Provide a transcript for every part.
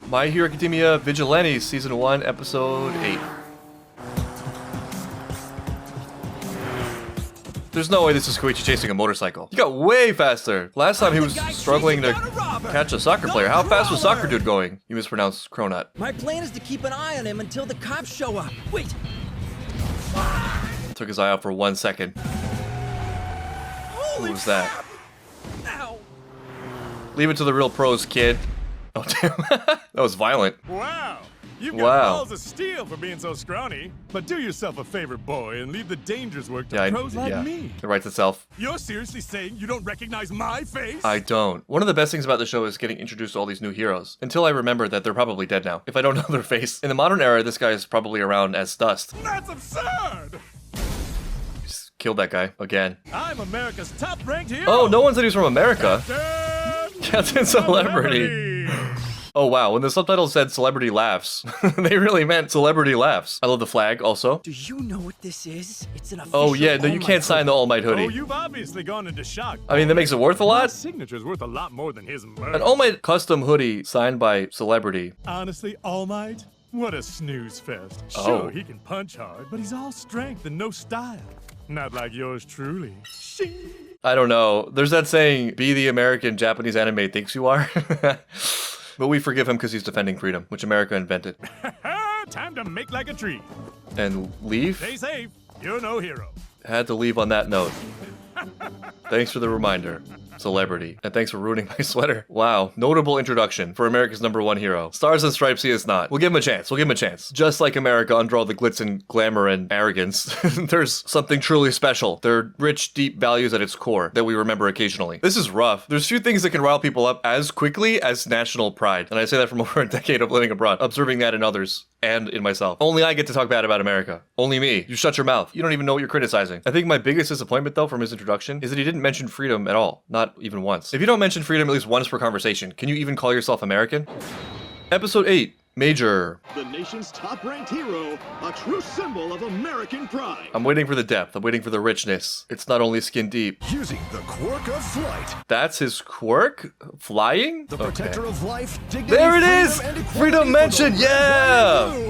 My Hero Academia Vigilantes, Season 1, Episode 8. There's no way this is Koichi chasing a motorcycle. He got way faster. Last time he was struggling to catch a soccer player. How fast was soccer dude going? You mispronounced Cronut. My plan is to keep an eye on him until the cops show up. Wait. Took his eye out for 1 second. Holy What was that? Ow. Leave it to the real pros, kid. Oh, damn. That was violent. Wow. You've got Wow. balls of steel for being so scrawny. But do yourself a favor, boy, and leave the dangerous work to Yeah, pros like me. It writes itself. You're seriously saying you don't recognize my face? I don't. One of the best things about the show is getting introduced to all these new heroes. Until I remember that they're probably dead now. If I don't know their face. In the modern era, this guy is probably around as dust. That's absurd! Just killed that guy again. I'm America's top-ranked hero! Oh, no one said he was from America. Captain Celebrity. Celebrity. Oh wow, when the subtitles said celebrity laughs, they really meant celebrity laughs. I love the flag also. Do you know what this is? It's an official Oh yeah, no, you All Might can't sign the All Might Oh, hoodie. you've obviously gone into shock. I mean, that makes it worth a My lot. signature's worth a lot more than his An murder. All Might custom hoodie signed by celebrity. Honestly, All Might? What a snooze fest. Oh. Sure, he can punch hard, but he's all strength and no style. Not like yours truly. Shing. I don't know. There's that saying, be the American Japanese anime thinks you are. But we forgive him because he's defending freedom, which America invented. Time to make like a tree. And leave? Stay safe. You're no hero. Had to leave on that note. Thanks for the reminder, celebrity. And thanks for ruining my sweater. Wow. Notable introduction for America's #1 hero. Stars and Stripes he is not. We'll give him a chance. We'll give him a chance. Just like America, under all the glitz and glamour and arrogance, there's something truly special. There are rich, deep values at its core that we remember occasionally. This is rough. There's few things that can rile people up as quickly as national pride. And I say that from over a decade of living abroad, observing that in others. And in myself. Only I get to talk bad about America. Only me. You shut your mouth. You don't even know what you're criticizing. I think my biggest disappointment, though, from his introduction is that he didn't mention freedom at all. Not even once. If you don't mention freedom at least once per conversation, can you even call yourself American? Episode 8. Major. The nation's top-ranked hero, a true symbol of American pride. I'm waiting for the depth. I'm waiting for the richness. It's not only skin deep. Using the quirk of flight. That's his quirk? Flying? The protector of life, dignity, There it is! freedom, and equality Freedom for the mentioned, red, yeah! white, and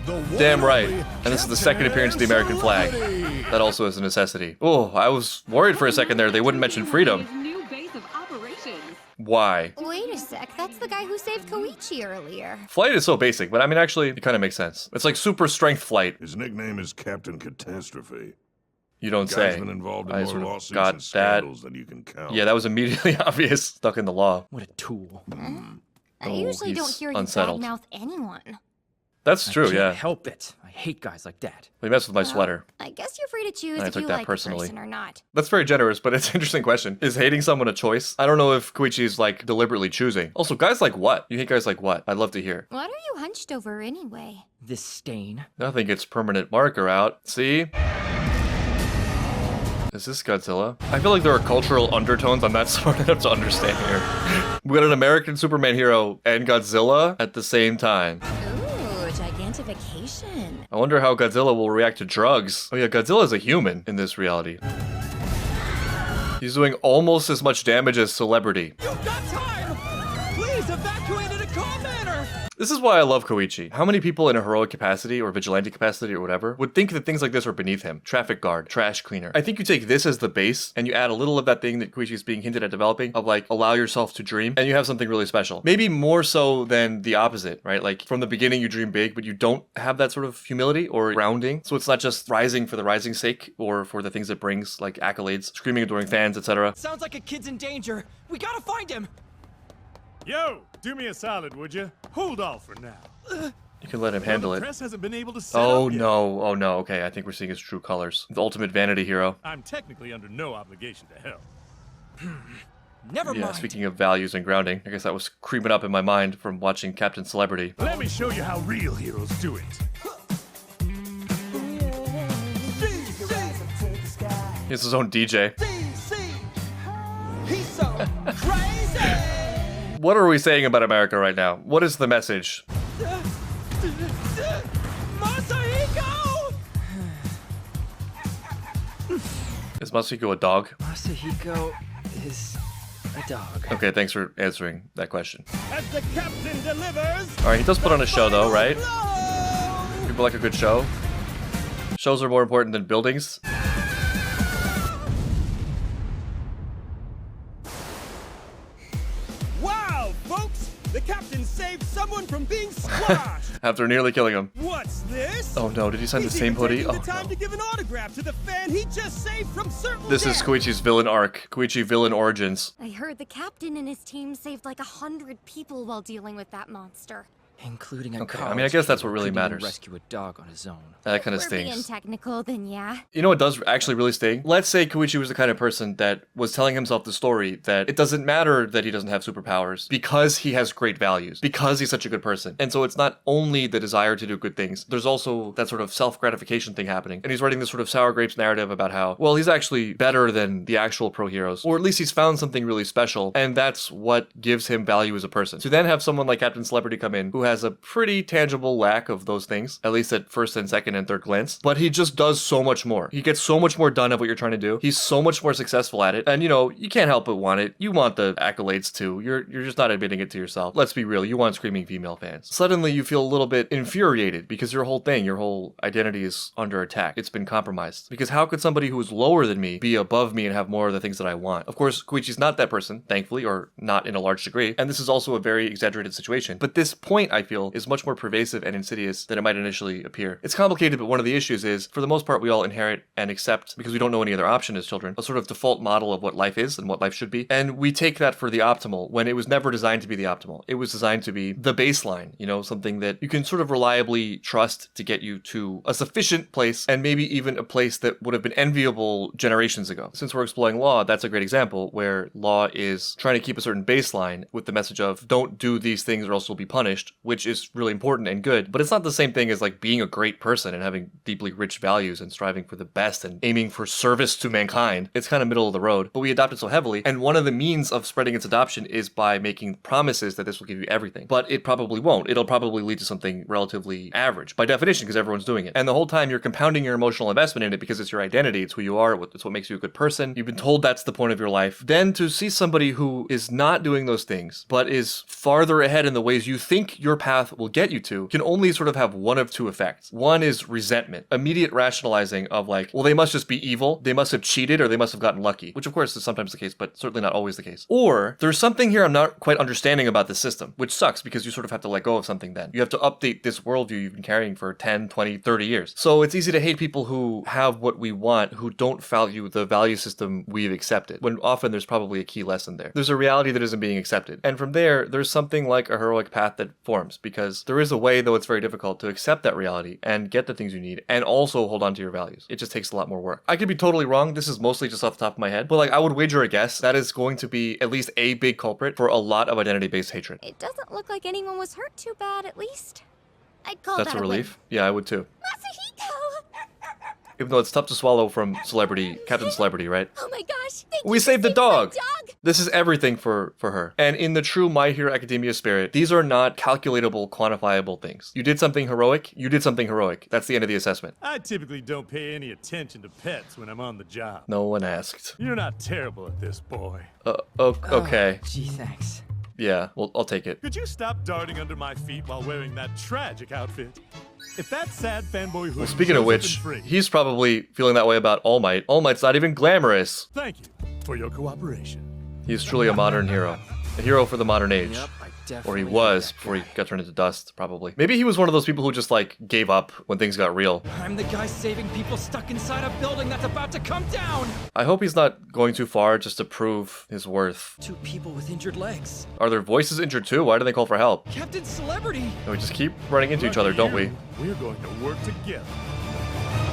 blue. The one Damn and right. only And this is the second Captain appearance of the American flag. Celebrity. That also is a necessity. Oh, I was worried for a second there they wouldn't mention freedom. New base of operations. Why? Wait a sec, that's the guy who saved Koichi earlier. Flight is so basic, but I mean, actually, it kind of makes sense. It's like super strength flight. His nickname is Captain Catastrophe. You don't Guy's say. been involved in I more sort of lawsuits got and that. scandals than you can count. Yeah, that was immediately obvious. Stuck in the law. What a tool. I Oh, usually don't he's hear you unsettled. badmouth anyone. That's true, I can't yeah. help it. I hate guys like that. He messed with my sweater. I guess you're free to choose And I if took you that like personally. the person or not. That's very generous, but it's an interesting question. Is hating someone a choice? I don't know if Koichi's like deliberately choosing. Also, guys like what? You hate guys like what? I'd love to hear. What are you hunched over anyway? This stain. Nothing gets permanent marker out. See? Is this Godzilla? I feel like there are cultural undertones I'm not smart enough to understand here. We got an American Superman hero and Godzilla at the same time. Ooh, gigantification. I wonder how Godzilla will react to drugs. Oh yeah, Godzilla's a human in this reality. He's doing almost as much damage as Celebrity. You've got time! Please evacuate in a calm manner! This is why I love Koichi. How many people in a heroic capacity or vigilante capacity or whatever would think that things like this are beneath him? Traffic guard, trash cleaner. I think you take this as the base and you add a little of that thing that Koichi is being hinted at developing of like, allow yourself to dream, and you have something really special. Maybe more so than the opposite, right? Like from the beginning you dream big, but you don't have that sort of humility or grounding. So it's not just rising for the rising's sake or for the things it brings, like accolades, screaming adoring fans, etc. Sounds like a kid's in danger. We gotta find him! Yo, do me a solid, would you? Hold off for now. You can let him handle The it. press hasn't been able to set Oh up yet. no, oh no, okay, I think we're seeing his true colors. The ultimate vanity hero. I'm technically under no obligation to help. Never Yeah, mind. speaking of values and grounding, I guess that was creeping up in my mind from watching Captain Celebrity. Let me show you how real heroes do it. He has his own DJ. He's so crazy! What are we saying about America right now? What is the message? Masahiko! Is Masahiko a dog? Masahiko is A dog. Okay, thanks for answering that question. As the captain delivers. Alright, he does put on a show though, right? Blow! People like a good show. Shows are more important than buildings. Wow, folks! The captain saved someone from being squashed. After nearly killing him. What's this? Oh no, did he sign the He's same even hoodie? taking Oh the time no. to give an autograph to the fan he just saved from certain This is death. Koichi's villain arc. Koichi villain origins. I heard the captain and his team saved like 100 people while dealing with that monster. Including a Okay, I mean, I guess that's what really matters. Rescue a dog on his own. That kind of We're being stings. technical, then yeah. You know what does actually really sting? Let's say Koichi was the kind of person that was telling himself the story that it doesn't matter that he doesn't have superpowers because he has great values, because he's such a good person. And so it's not only the desire to do good things, there's also that sort of self-gratification thing happening. And he's writing this sort of sour grapes narrative about how, well, he's actually better than the actual pro heroes, or at least he's found something really special, and that's what gives him value as a person. To then have someone like Captain Celebrity come in who has a pretty tangible lack of those things, at least at first and second and third glance, but he just does so much more. He gets so much more done of what you're trying to do. He's so much more successful at it. And you know, you can't help but want it. You want the accolades too. You're just not admitting it to yourself. Let's be real. You want screaming female fans. Suddenly you feel a little bit infuriated because your whole thing, your whole identity is under attack. It's been compromised. Because how could somebody who is lower than me be above me and have more of the things that I want? Of course, Koichi's not that person, thankfully, or not in a large degree. And this is also a very exaggerated situation. But this point, I feel, is much more pervasive and insidious than it might initially appear. It's complicated, but one of the issues is, for the most part, we all inherit and accept, because we don't know any other option as children, a sort of default model of what life is and what life should be. And we take that for the optimal when it was never designed to be the optimal. It was designed to be the baseline, you know, something that you can sort of reliably trust to get you to a sufficient place, and maybe even a place that would have been enviable generations ago. Since we're exploring law, that's a great example where law is trying to keep a certain baseline with the message of don't do these things or else you'll be punished, which is really important and good, but it's not the same thing as like being a great person and having deeply rich values and striving for the best and aiming for service to mankind. It's kind of middle of the road, but we adopt it so heavily, and one of the means of spreading its adoption is by making promises that this will give you everything. But it probably won't. It'll probably lead to something relatively average by definition because everyone's doing it. And the whole time you're compounding your emotional investment in it because it's your identity, it's who you are, it's what makes you a good person. You've been told that's the point of your life. Then to see somebody who is not doing those things, but is farther ahead in the ways you think your path will get you to, can only sort of have one of two effects. One is resentment, immediate rationalizing of like, well, they must just be evil, they must have cheated, or they must have gotten lucky, which of course is sometimes the case, but certainly not always the case. Or there's something here I'm not quite understanding about the system, which sucks because you sort of have to let go of something then. You have to update this worldview you've been carrying for 10, 20, 30 years. So it's easy to hate people who have what we want, who don't value the value system we've accepted, when often there's probably a key lesson there. There's a reality that isn't being accepted. And from there, there's something like a heroic path that forms, because there is a way, though it's very difficult, to accept that reality and get the things you need and also hold on to your values. It just takes a lot more work. I could be totally wrong. This is mostly just off the top of my head, but like I would wager a guess that is going to be at least a big culprit for a lot of identity-based hatred. It doesn't look like anyone was hurt too bad, at least. I'd call That's that a win. relief. Yeah, I would too. Masahiko! Even though it's tough to swallow from Celebrity, Captain Celebrity, right? Oh my gosh! Thank We you for saved the saving my dog! dog! This is everything for her. And in the true My Hero Academia spirit, these are not calculatable, quantifiable things. You did something heroic, you did something heroic. That's the end of the assessment. I typically don't pay any attention to pets when I'm on the job. No one asked. You're not terrible at this, boy. Okay. Gee, thanks. Yeah, well, I'll take it. Could you stop darting under my feet while wearing that tragic outfit? If that sad fanboy hood Speaking of shows up which, in free, he's probably feeling that way about All Might. All Might's not even glamorous. thank you for your cooperation. He's truly a modern hero. A hero for the modern age. Yep, I Or definitely he hate was that before he guy. got turned into dust, probably. Maybe he was one of those people who just like gave up when things got real. I'm the guy saving people stuck inside a building that's about to come down! I hope he's not going too far just to prove his worth. 2 people with injured legs. Are their voices injured too? Why do they call for help? Captain Celebrity! And we just keep running into each other, don't we? We're going to work together.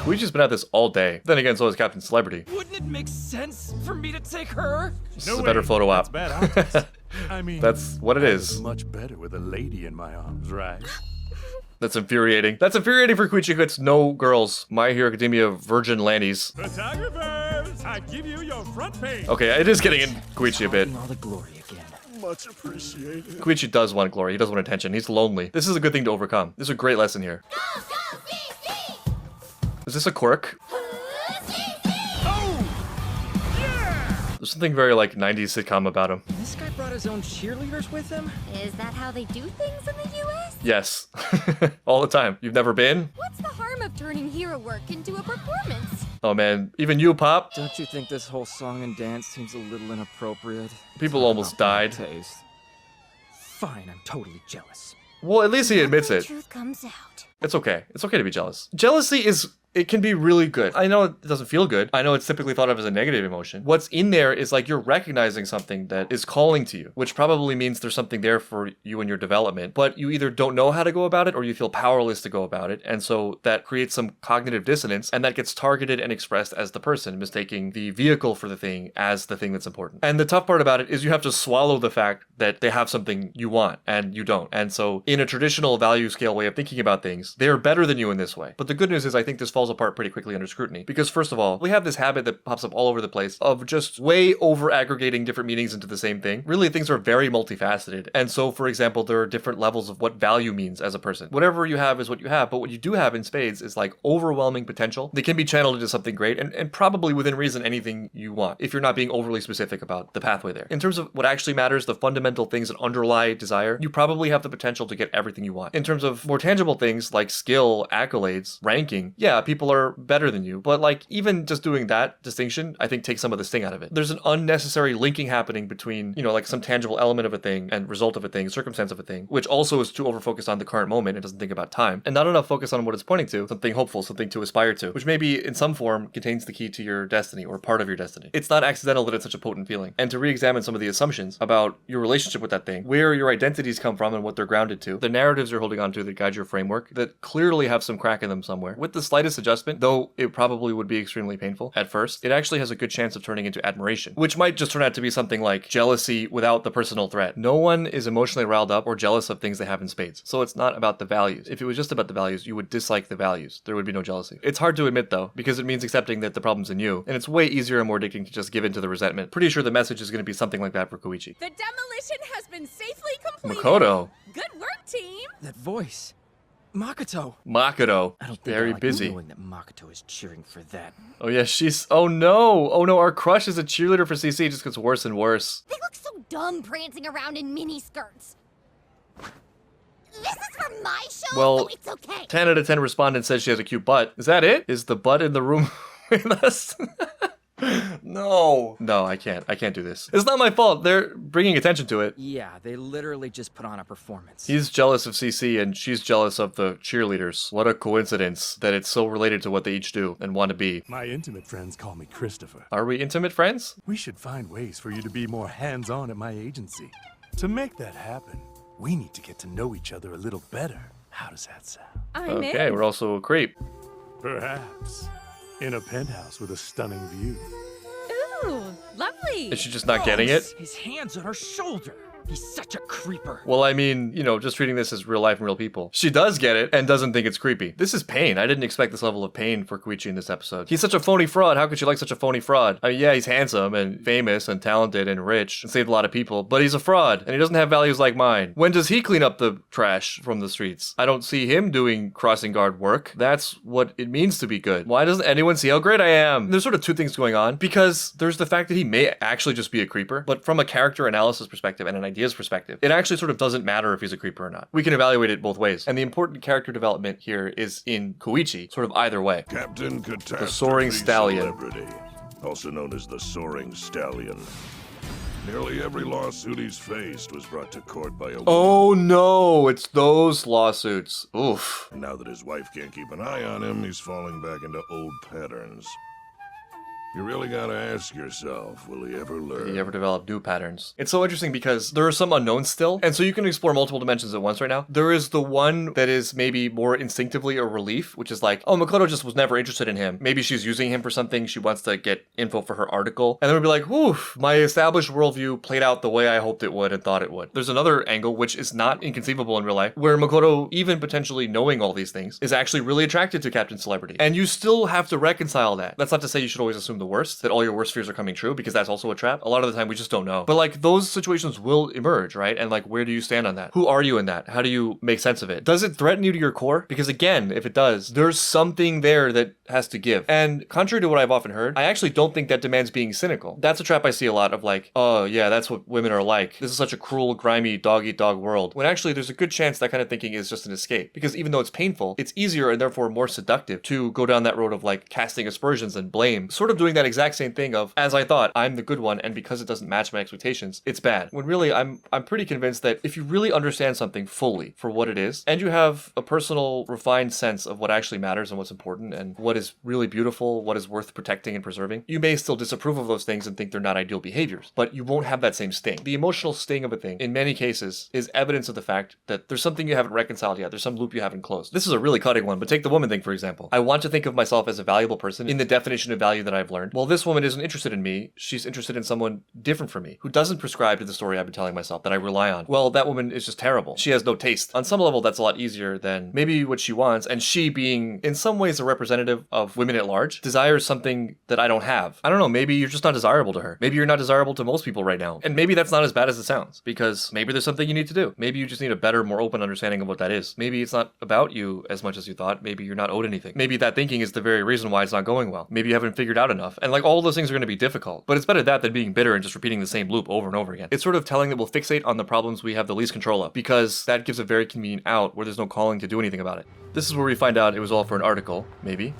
Koichi's been at this all day. Then again, so is Captain Celebrity. Wouldn't it make sense for me to take her? This is a better photo op. That's bad optics. I mean, That's what it it's is. much better with a lady in my arms, right? That's infuriating. That's infuriating for Koichi who gets no girls. My Hero Academia Virgin Lannies. Photographers, I give you your front page. Okay, it is getting in Koichi a bit. Getting all the glory again. Much appreciated. Koichi does want glory. He does want attention. He's lonely. This is a good thing to overcome. This is a great lesson here. Is this a quirk? Oh! Yeah! There's something very like 90s sitcom about him. This guy brought his own cheerleaders with him? Is that how they do things in the US? Yes. All the time. You've never been? What's the harm of turning hero work into a performance? Oh man, even you, Pop? Don't you think this whole song and dance seems a little inappropriate? People Talk almost about bad died. Taste. Fine, I'm totally jealous. Well, at least he admits The it. truth comes out. It's okay. It's okay to be jealous. Jealousy it can be really good. I know it doesn't feel good. I know it's typically thought of as a negative emotion. What's in there is like you're recognizing something that is calling to you, which probably means there's something there for you in your development, but you either don't know how to go about it or you feel powerless to go about it. And so that creates some cognitive dissonance, and that gets targeted and expressed as the person, mistaking the vehicle for the thing as the thing that's important. And the tough part about it is you have to swallow the fact that they have something you want and you don't. And so in a traditional value scale way of thinking about things, they're better than you in this way. But the good news is I think this falls apart pretty quickly under scrutiny, because first of all, we have this habit that pops up all over the place of just way over aggregating different meanings into the same thing. Really, things are very multifaceted. And so, for example, there are different levels of what value means as a person. Whatever you have is what you have, but what you do have in spades is like overwhelming potential that can be channeled into something great, and probably within reason anything you want, if you're not being overly specific about the pathway there. In terms of what actually matters, the fundamental things that underlie desire, you probably have the potential to get everything you want. In terms of more tangible things like skill, accolades, ranking, yeah, people are better than you, but like even just doing that distinction, I think takes some of the sting out of it. There's an unnecessary linking happening between, like some tangible element of a thing and result of a thing, circumstance of a thing, which also is too overfocused on the current moment and doesn't think about time, and not enough focus on what it's pointing to, something hopeful, something to aspire to, which maybe in some form contains the key to your destiny or part of your destiny. It's not accidental that it's such a potent feeling. And to re-examine some of the assumptions about your relationship with that thing, where your identities come from and what they're grounded to, the narratives you're holding on to that guide your framework that clearly have some crack in them somewhere. With the slightest adjustment, though it probably would be extremely painful at first, it actually has a good chance of turning into admiration, which might just turn out to be something like jealousy without the personal threat. No one is emotionally riled up or jealous of things they have in spades, so it's not about the values. If it was just about the values, you would dislike the values. There would be no jealousy. It's hard to admit though, because it means accepting that the problem's in you, and it's way easier and more addicting to just give in to the resentment. Pretty sure the message is going to be something like that for Koichi. The demolition has been safely completed. Makoto. Good work, team. That voice. Makoto. Makoto. I don't think Very I like busy. knowing that Makoto is cheering for that. Oh yeah, oh no, our crush is a cheerleader for CC. It just gets worse and worse. They look so dumb prancing around in mini skirts. This is for my show, Well, so it's okay. 10 out of 10 respondents says she has a cute butt. Is that it? Is the butt in the room with us? No, I can't do this. It's not my fault. They're bringing attention to it. Yeah, they literally just put on a performance. He's jealous of CC and she's jealous of the cheerleaders. What a coincidence that it's so related to what they each do and want to be. My intimate friends call me Christopher. Are we intimate friends? We should find ways for you to be more hands-on at my agency. To make that happen, we need to get to know each other a little better. How does that sound? I'm Okay, in. we're also a creep. Perhaps in a penthouse with a stunning view. Ooh, lovely. Is she just not getting it? His hands on her shoulder. He's such a creeper. Well, I mean, just treating this as real life and real people. She does get it and doesn't think it's creepy. This is pain. I didn't expect this level of pain for Koichi in this episode. He's such a phony fraud. How could you like such a phony fraud? I mean, yeah, he's handsome and famous and talented and rich and saved a lot of people, but he's a fraud and he doesn't have values like mine. When does he clean up the trash from the streets? I don't see him doing crossing guard work. That's what it means to be good. Why doesn't anyone see how great I am? There's sort of two things going on, because there's the fact that he may actually just be a creeper, but from a character analysis perspective and an ideas perspective, it actually sort of doesn't matter if he's a creeper or not. We can evaluate it both ways. And the important character development here is in Koichi, sort of either way. Captain Catastrophe The Soaring Stallion. Celebrity, also known as the Soaring Stallion. Nearly every lawsuit he's faced was brought to court by a woman. Oh no, it's those lawsuits. Oof. And now that his wife can't keep an eye on him, he's falling back into old patterns. You really gotta ask yourself, will he ever learn? Did he ever develop new patterns? It's so interesting because there are some unknowns still, and so you can explore multiple dimensions at once right now. There is the one that is maybe more instinctively a relief, which is like, oh, Makoto just was never interested in him. Maybe she's using him for something. She wants to get info for her article. And then we'd be like, whew, my established worldview played out the way I hoped it would and thought it would. There's another angle, which is not inconceivable in real life, where Makoto, even potentially knowing all these things, is actually really attracted to Captain Celebrity. And you still have to reconcile that. That's not to say you should always assume the the worst, that all your worst fears are coming true, because that's also a trap. A lot of the time we just don't know. But like those situations will emerge, right? And like, where do you stand on that? Who are you in that? How do you make sense of it? Does it threaten you to your core? Because again, if it does, there's something there that has to give. And contrary to what I've often heard, I actually don't think that demands being cynical. That's a trap I see a lot of, like, oh yeah, that's what women are like. This is such a cruel, grimy, dog-eat-dog world. When actually there's a good chance that kind of thinking is just an escape. Because even though it's painful, it's easier and therefore more seductive to go down that road of like casting aspersions and blame. Sort of doing that exact same thing of, as I thought, I'm the good one, and because it doesn't match my expectations, it's bad. When really I'm pretty convinced that if you really understand something fully for what it is, and you have a personal, refined sense of what actually matters and what's important and what is really beautiful, what is worth protecting and preserving, you may still disapprove of those things and think they're not ideal behaviors, but you won't have that same sting. The emotional sting of a thing, in many cases, is evidence of the fact that there's something you haven't reconciled yet. There's some loop you haven't closed. This is a really cutting one, but take the woman thing, for example. I want to think of myself as a valuable person in the definition of value that I've learned. Well, this woman isn't interested in me. She's interested in someone different from me, who doesn't prescribe to the story I've been telling myself that I rely on. Well, that woman is just terrible. She has no taste. On some level, that's a lot easier than maybe what she wants, and she, being in some ways a representative of women at large, desires something that I don't have. I don't know, maybe you're just not desirable to her. Maybe you're not desirable to most people right now. And maybe that's not as bad as it sounds, because maybe there's something you need to do. Maybe you just need a better, more open understanding of what that is. Maybe it's not about you as much as you thought. Maybe you're not owed anything. Maybe that thinking is the very reason why it's not going well. Maybe you haven't figured out enough. And like, all those things are going to be difficult. But it's better that than being bitter and just repeating the same loop over and over again. It's sort of telling that we'll fixate on the problems we have the least control of, because that gives a very convenient out where there's no calling to do anything about it. This is where we find out it was all for an article, maybe.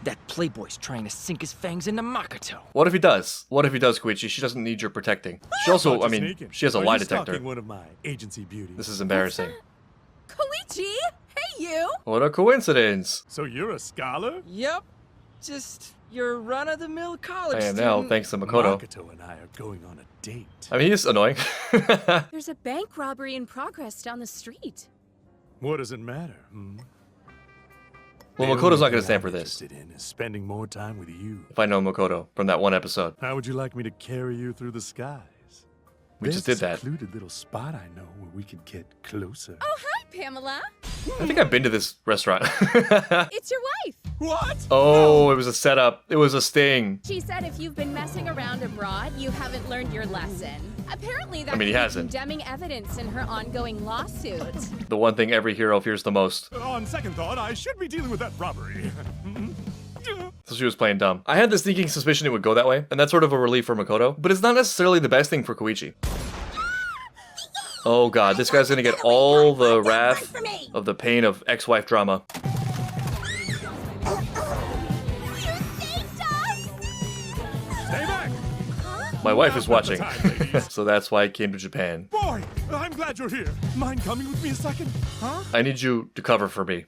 That playboy's trying to sink his fangs into Makoto. What if he does? What if he does, Koichi? She doesn't need your protecting. She also, I mean, she has a lie detector. One of my agency beauties. This is embarrassing. Koichi! Hey, you! What a coincidence! So you're a scholar? Yep. Just your run-of-the-mill college I am student. now, thanks to Makoto. Makoto and I are going on a date. I mean, he's annoying. There's a bank robbery in progress down the street. What does it matter? Hmm? Well, The Makoto's only not going to thing stand I'm for this. interested in is spending more time with you. If I know Makoto from that one episode. How would you like me to carry you through the skies? We just did that. There's a secluded little spot I know where we could get closer. Oh, hi, Pamela. I think I've been to this restaurant. It's your wife. What? Oh, it was a setup. It was a sting. She said if you've been messing around abroad, you haven't learned your lesson. Apparently, that I mean, he could be hasn't. condemning evidence in her ongoing lawsuit. The one thing every hero fears the most. On second thought, I should be dealing with that robbery. So she was playing dumb. I had this sneaking suspicion it would go that way, and that's sort of a relief for Makoto, but it's not necessarily the best thing for Koichi. Oh god, this guy's gonna get all the wrath of the pain of ex-wife drama. Stay back! My wife is Now's not watching, the time, ladies. so that's why I came to Japan. Boy, I'm glad you're here. Mind coming with me a second? Huh? I need you to cover for me.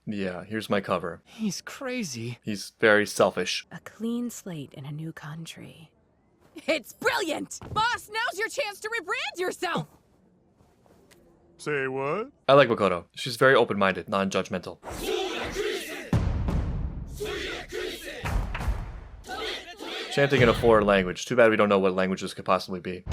Yeah, here's my cover. He's crazy. He's very selfish. A clean slate in a new country. It's brilliant! Boss, now's your chance to rebrand yourself! Say what? I like Makoto. She's very open-minded, non-judgmental. Chanting in a foreign language. Too bad we don't know what language this could possibly be.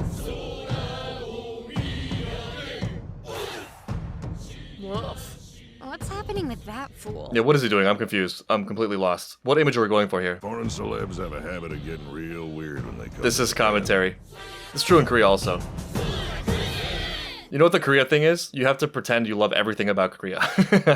What's happening with that fool? Yeah, what is he doing? I'm confused. I'm completely lost. What image are we going for here? Foreign celebs have a habit of getting real weird when they come. This to is Japan. commentary. It's true in Korea also. You know what the Korea thing is? You have to pretend you love everything about Korea.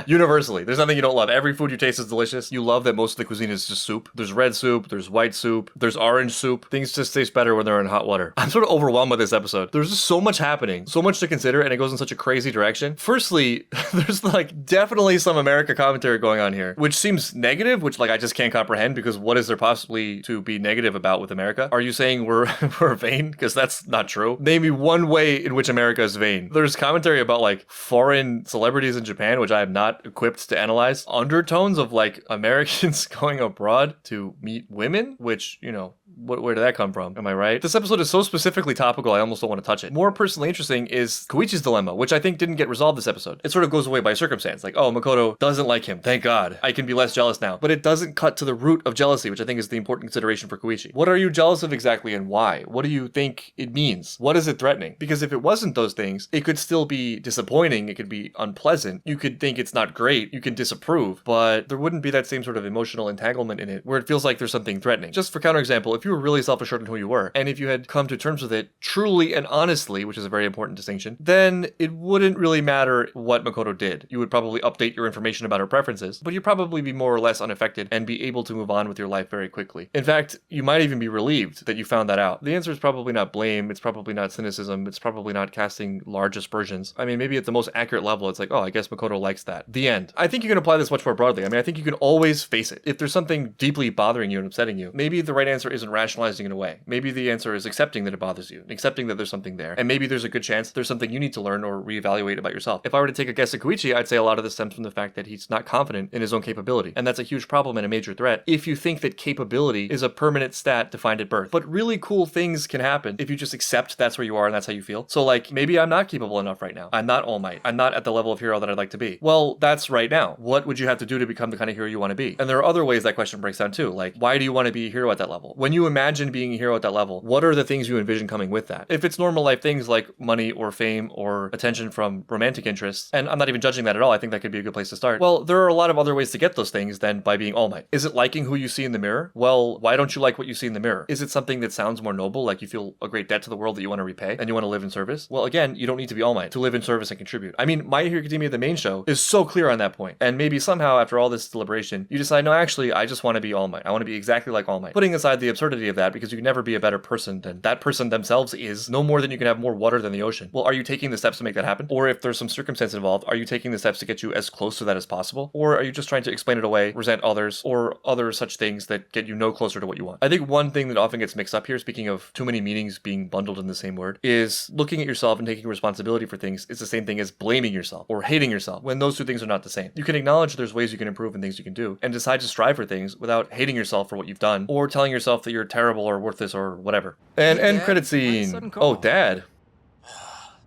Universally. There's nothing you don't love. Every food you taste is delicious. You love that most of the cuisine is just soup. There's red soup, there's white soup, there's orange soup. Things just taste better when they're in hot water. I'm sort of overwhelmed by this episode. There's just so much happening, so much to consider, and it goes in such a crazy direction. Firstly, there's like definitely some America commentary going on here, which seems negative, which like I just can't comprehend, because what is there possibly to be negative about with America? Are you saying we're vain? Because that's not true. Name me one way in which America is vain. There's commentary about like foreign celebrities in Japan, which I am not equipped to analyze. Undertones of like Americans going abroad to meet women, which, you know, Where did that come from? Am I right? This episode is so specifically topical, I almost don't want to touch it. More personally interesting is Koichi's dilemma, which I think didn't get resolved this episode. It sort of goes away by circumstance. Like, oh, Makoto doesn't like him. Thank God. I can be less jealous now. But it doesn't cut to the root of jealousy, which I think is the important consideration for Koichi. What are you jealous of exactly and why? What do you think it means? What is it threatening? Because if it wasn't those things, it could still be disappointing. It could be unpleasant. You could think it's not great. You can disapprove, but there wouldn't be that same sort of emotional entanglement in it where it feels like there's something threatening. Just for counterexample, if you were really self-assured in who you were, and if you had come to terms with it truly and honestly, which is a very important distinction, then it wouldn't really matter what Makoto did. You would probably update your information about her preferences, but you'd probably be more or less unaffected and be able to move on with your life very quickly. In fact, you might even be relieved that you found that out. The answer is probably not blame, it's probably not cynicism, it's probably not casting large aspersions. I mean, maybe at the most accurate level, it's like, oh, I guess Makoto likes that. The end. I think you can apply this much more broadly. I mean, I think you can always face it. If there's something deeply bothering you and upsetting you, maybe the right answer isn't rationalizing it away. Maybe the answer is accepting that it bothers you, accepting that there's something there, and maybe there's a good chance there's something you need to learn or reevaluate about yourself. If I were to take a guess at Koichi, I'd say a lot of this stems from the fact that he's not confident in his own capability, and that's a huge problem and a major threat if you think that capability is a permanent stat defined at birth. But really cool things can happen if you just accept that's where you are and that's how you feel. So like, maybe I'm not capable enough right now. I'm not All Might. I'm not at the level of hero that I'd like to be. Well, that's right now. What would you have to do to become the kind of hero you want to be? And there are other ways that question breaks down too. Like, why do you want to be a hero at that level? When you imagine being a hero at that level, what are the things you envision coming with that? If it's normal life things like money or fame or attention from romantic interests, and I'm not even judging that at all, I think that could be a good place to start. Well, there are a lot of other ways to get those things than by being All Might. Is it liking who you see in the mirror? Well, why don't you like what you see in the mirror? Is it something that sounds more noble, like you feel a great debt to the world that you want to repay and you want to live in service? Well, again, you don't need to be All Might to live in service and contribute. I mean, My Hero Academia, the main show, is so clear on that point. And maybe somehow after all this deliberation, you decide, no, actually, I just want to be All Might. I want to be exactly like All Might. Putting aside the absurdity of that, because you can never be a better person than that person themselves is, no more than you can have more water than the ocean. Well, are you taking the steps to make that happen? Or if there's some circumstance involved, are you taking the steps to get you as close to that as possible? Or are you just trying to explain it away, resent others, or other such things that get you no closer to what you want? I think one thing that often gets mixed up here, speaking of too many meanings being bundled in the same word, is looking at yourself and taking responsibility for things is the same thing as blaming yourself or hating yourself, when those two things are not the same. You can acknowledge there's ways you can improve and things you can do, and decide to strive for things without hating yourself for what you've done, or telling yourself that you're terrible or worthless or whatever. And Hey, end Dad, credit why the scene. sudden call? Oh, Dad.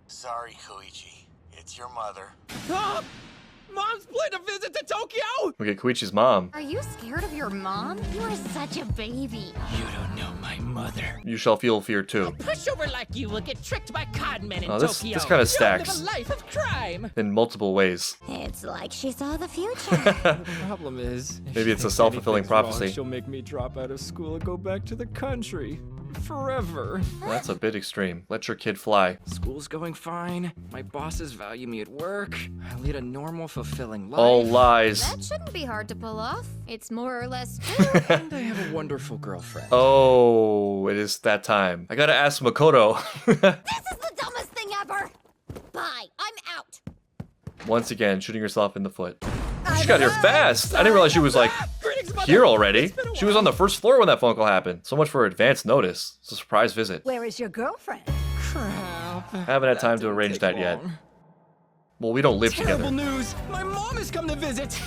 Sorry, Koichi. It's your mother. Ah! Mom's planned a visit to Tokyo! We get Koichi's mom. Are you scared of your mom? You are such a baby. You don't know my mother. You shall feel fear too. Pushover like you will get tricked by con men in Oh, this Tokyo. kind of You'll live stacks a life of crime. in multiple ways. It's like she saw the future. The problem is, if Maybe she it's a thinks self-fulfilling anything's wrong, prophecy. she'll make me drop out of school and go back to the country. Forever. That's a bit extreme. Let your kid fly. School's going fine. My bosses value me at work. I lead a normal, fulfilling life. All lies. That shouldn't be hard to pull off. It's more or less true. And I have a wonderful girlfriend. Oh, it is that time. I gotta ask Makoto. This is the dumbest thing ever. Bye. I'm out. Once again, shooting herself in the foot. She got here fast. I didn't realize she was like here already. She was on the first floor when that phone call happened. So much for advance notice. It's a surprise visit. Where is your girlfriend? Crap. Haven't had time to didn't arrange take that yet. long. Well, we don't live Terrible together. news! My mom has come to visit!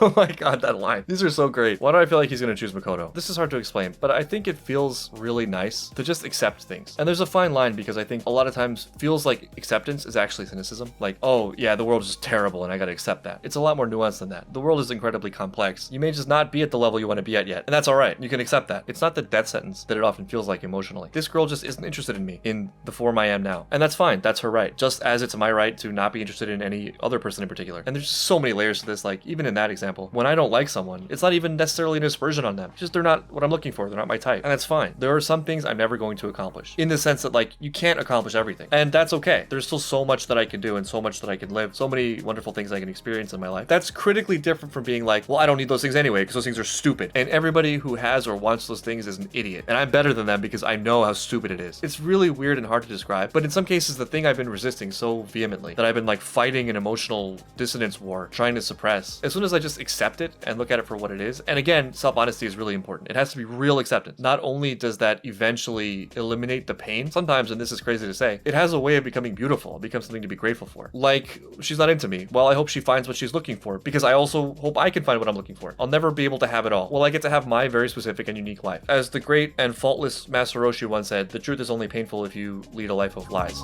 Oh my god, that line. These are so great. Why do I feel like he's gonna choose Makoto? This is hard to explain, but I think it feels really nice to just accept things. And there's a fine line because I think a lot of times feels like acceptance is actually cynicism. Like, oh yeah, the world is just terrible and I gotta accept that. It's a lot more nuanced than that. The world is incredibly complex. You may just not be at the level you want to be at yet, and that's alright. You can accept that. It's not the death sentence that it often feels like emotionally. This girl just isn't interested in me in the form I am now. And that's fine. That's her right. Just as it's my right to not be interested in any other person in particular. And there's so many layers to this, like even in that example, when I don't like someone, it's not even necessarily an aspersion on them. It's just they're not what I'm looking for. They're not my type. And that's fine. There are some things I'm never going to accomplish. In the sense that like you can't accomplish everything. And that's okay. There's still so much that I can do and so much that I can live. So many wonderful things I can experience in my life. That's critically different from being like, well, I don't need those things anyway because those things are stupid. And everybody who has or wants those things is an idiot. And I'm better than them because I know how stupid it is. It's really weird and hard to describe. But in some cases, the thing I've been resisting so vehemently that I've been like fighting an emotional dissonance war, trying to suppress. As soon as I I just accept it and look at it for what it is. And again, self-honesty is really important. It has to be real acceptance. Not only does that eventually eliminate the pain, sometimes, and this is crazy to say, it has a way of becoming beautiful. It becomes something to be grateful for. Like, she's not into me. Well, I hope she finds what she's looking for, because I also hope I can find what I'm looking for. I'll never be able to have it all. Well, I get to have my very specific and unique life. As the great and faultless Master Roshi once said, the truth is only painful if you lead a life of lies.